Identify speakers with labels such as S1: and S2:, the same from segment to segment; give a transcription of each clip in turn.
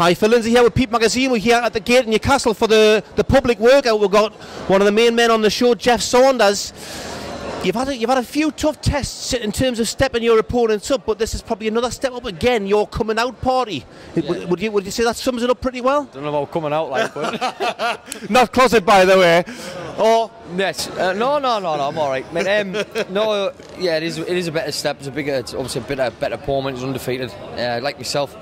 S1: Hi, Phil Lindsay here with Peep magazine. We're here at the gate in Newcastle for the public workout. We've got one of the main men on the show, Jeff Saunders. You've had a few tough tests in terms of stepping your opponents up, but this is probably another step up again. Your coming out party. Yeah. Would you say that sums it up pretty well?
S2: Don't know about coming out like, but
S1: not closet, by the way.
S2: Oh yes, no, I'm all right. But, no, yeah, it is a better step. It's obviously a better opponent. He's undefeated, like myself.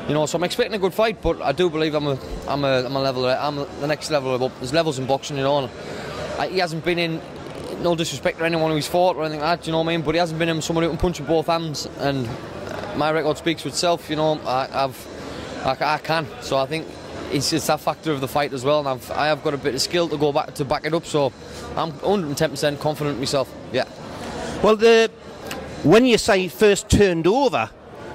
S2: You know, so I'm expecting a good fight, but I do believe I'm the next level up. There's levels in boxing, you know. And he hasn't been in. No disrespect to anyone who's fought or anything like that, you know what I mean? But he hasn't been in someone who can punch with both hands, and my record speaks for itself, you know. I can, so I think it's that factor of the fight as well, and I have got a bit of skill to back it up, so I'm 110% confident in myself. Yeah.
S1: Well, when you say first turned over,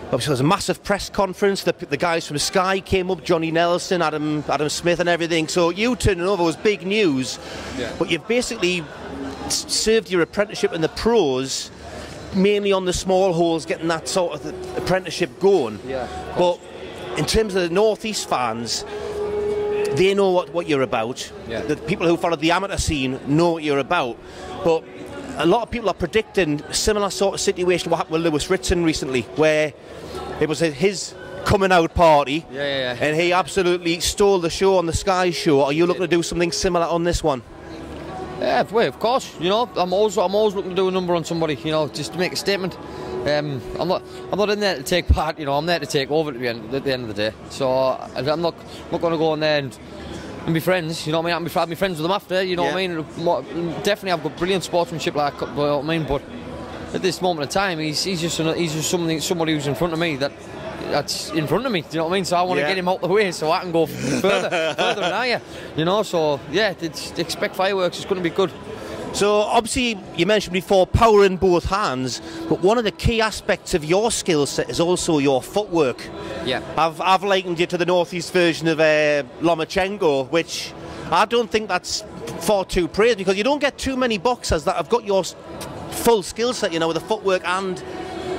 S1: obviously there's a massive press conference. The guys from Sky came up, Johnny Nelson, Adam Smith, and everything. So you turning over was big news. Yeah. But you've basically served your apprenticeship in the pros, mainly on the small holes, getting that sort of apprenticeship going.
S2: Yeah.
S1: But in terms of the North East fans, they know what you're about.
S2: Yeah.
S1: The people who follow the amateur scene know what you're about. But a lot of people are predicting a similar sort of situation what happened with Lewis Ritson recently, where it was his coming out party, and he absolutely stole the show on the Sky show. Are you looking to do something similar on this one?
S2: Yeah, well, of course. You know, I'm always looking to do a number on somebody. You know, just to make a statement. I'm not in there to take part. You know, I'm there to take over at the end of the day. So I'm not going to go in there and be friends. You know what I mean? I'll be friends with them after. You know what I mean? Definitely, I've got brilliant sportsmanship. Like, you know what I mean? But at this moment in time, he's just somebody who's in front of me that's in front of me. Do you know what I mean? So I want to get him out the way so I can go further than I. You know, so yeah, expect fireworks. It's going to be good.
S1: So obviously you mentioned before power in both hands, but one of the key aspects of your skill set is also your footwork.
S2: Yeah.
S1: I've likened you to the Northeast version of Lomachenko, which I don't think that's far too praised, because you don't get too many boxers that have got your full skill set, you know, with the footwork and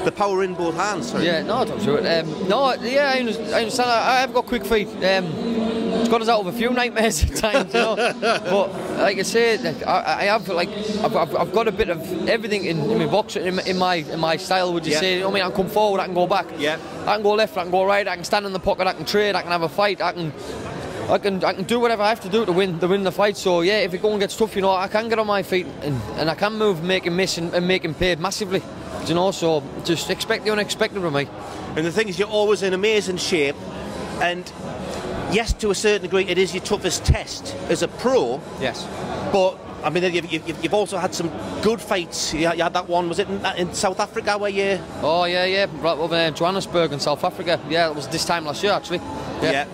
S1: the power in both hands. Sorry.
S2: Yeah, no, don't do it. I understand. I've got quick feet. It's got us out of a few nightmares at times, you know. But like I say, I have I've got a bit of everything in my boxing, in my style. Would you say? You know what I mean, I can come forward, I can go back.
S1: Yeah.
S2: I can go left, I can go right, I can stand in the pocket, I can trade, I can have a fight, I can do whatever I have to do to win the fight. So yeah, if it going gets tough, you know, I can get on my feet and I can move, make him miss and make him pay massively. You know, so just expect the unexpected from me.
S1: And the thing is, you're always in amazing shape, and yes, to a certain degree, it is your toughest test as a pro.
S2: Yes.
S1: But I mean, you've also had some good fights. You had that one, was it in South Africa where you?
S2: Oh yeah, right over there in Johannesburg in South Africa. Yeah, it was this time last year actually. Yeah.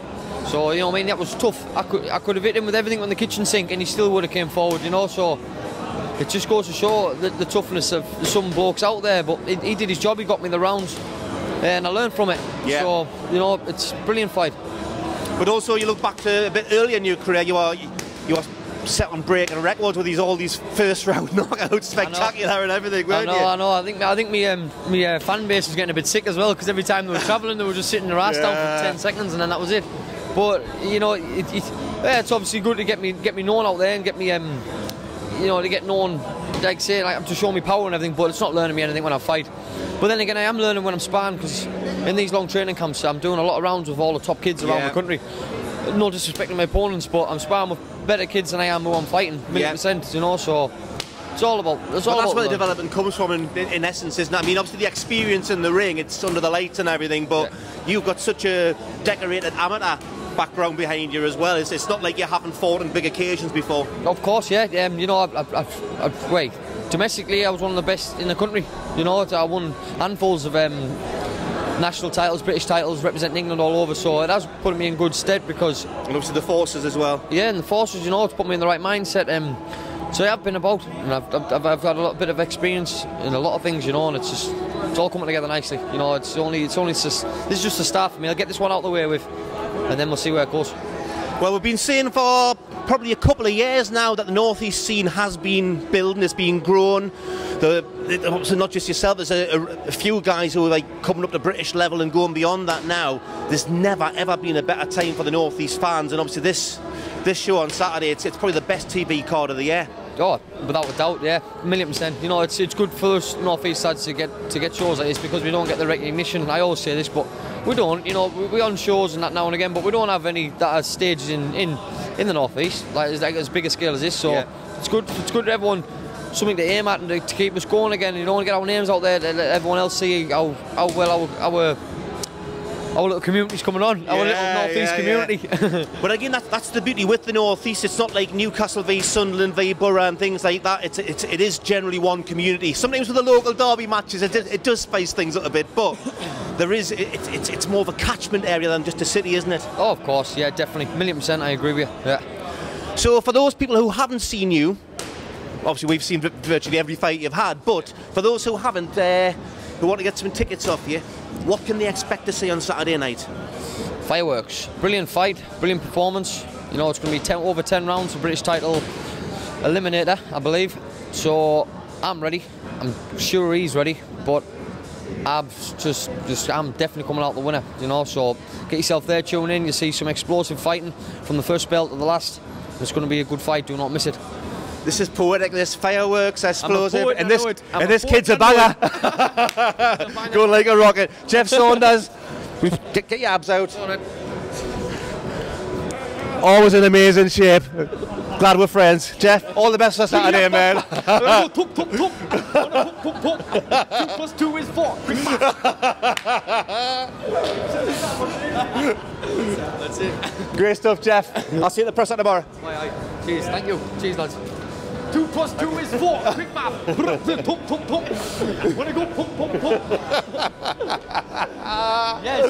S2: So you know, what I mean, that was tough. I could have hit him with everything on the kitchen sink, and he still would have came forward. You know, so. It just goes to show the toughness of some blokes out there, but he did his job. He got me the rounds, and I learned from it. Yeah. So you know, it's a brilliant fight.
S1: But also, you look back to a bit earlier in your career. You are set on breaking records with all these first round knockouts, spectacular and everything. Weren't you?
S2: I know. I think my fan base was getting a bit sick as well, because every time they were travelling, they were just sitting their ass down for 10 seconds, and then that was it. But you know, it's obviously good to get me known out there and get me. You know, to get known, like say, like to show me power and everything, but it's not learning me anything when I fight. But then again, I am learning when I'm sparring, because in these long training camps, I'm doing a lot of rounds with all the top kids around the country. No disrespecting my opponents, but I'm sparring with better kids than I am who I'm fighting, 100%, you know, so it's all about... That's
S1: where the development comes from in essence, isn't it? I mean, obviously the experience in the ring, it's under the lights and everything, but you've got such a decorated amateur background behind you as well. It's not like you haven't fought on big occasions before.
S2: Of course, yeah. You know, wait, domestically I was one of the best in the country. You know, I won handfuls of national titles, British titles, representing England all over. So it has put me in good stead, because... And
S1: obviously the forces as well.
S2: Yeah, and the forces, you know, it's put me in the right mindset. So yeah, I've been about, and I've had a little bit of experience in a lot of things, you know, and it's all coming together nicely. You know, this is just the start for me. I'll get this one out of the way with, and then we'll see where it goes.
S1: Well, we've been saying for probably a couple of years now that the North East scene has been building, it's been grown. So not just yourself, there's a few guys who are like coming up to British level and going beyond that now. There's never ever been a better time for the North East fans, and obviously this show on Saturday, it's probably the best TV card of the year.
S2: Oh, without a doubt, yeah, 1,000,000%. You know, it's good for us North East lads to get shows like this, because we don't get the recognition. I always say this, but we don't. You know, we're on shows and that now and again, but we don't have any that are stages in the North East like as big a scale as this. So yeah. It's good to everyone. Something to aim at and to keep us going again. You know, and get our names out there, to let everyone else see how well our little community's coming on, our little North East community. Yeah.
S1: But again, that's the beauty with the North East. It's not like Newcastle v Sunderland v Borough and things like that. It is generally one community. Sometimes with the local derby matches, it does spice things up a bit, but it's more of a catchment area than just a city, isn't it?
S2: Oh, of course, yeah, definitely, 1,000,000%. I agree with you. Yeah.
S1: So for those people who haven't seen you, obviously we've seen virtually every fight you've had, but for those who haven't, who want to get some tickets off you, what can they expect to see on Saturday night?
S2: Fireworks. Brilliant fight, brilliant performance. You know, it's going to be over 10 rounds for British title eliminator, I believe. So I'm ready. I'm sure he's ready, but I'm definitely coming out the winner. You know, so get yourself there, tune in. You see some explosive fighting from the first bell to the last. It's going to be a good fight. Do not miss it. This is poetic, this fireworks, explosive, and this kid's a banger. Going like a rocket. Jeff Saunders, get your abs out. Always in amazing shape. Glad we're friends. Jeff, all the best for Saturday, man. 2 + 2 is 4. That's it. Great stuff, Jeff. I'll see you at the press at tomorrow. Cheers, thank you. Cheers, lads. 2 + 2 is 4. Quick math. Wanna go? Yes.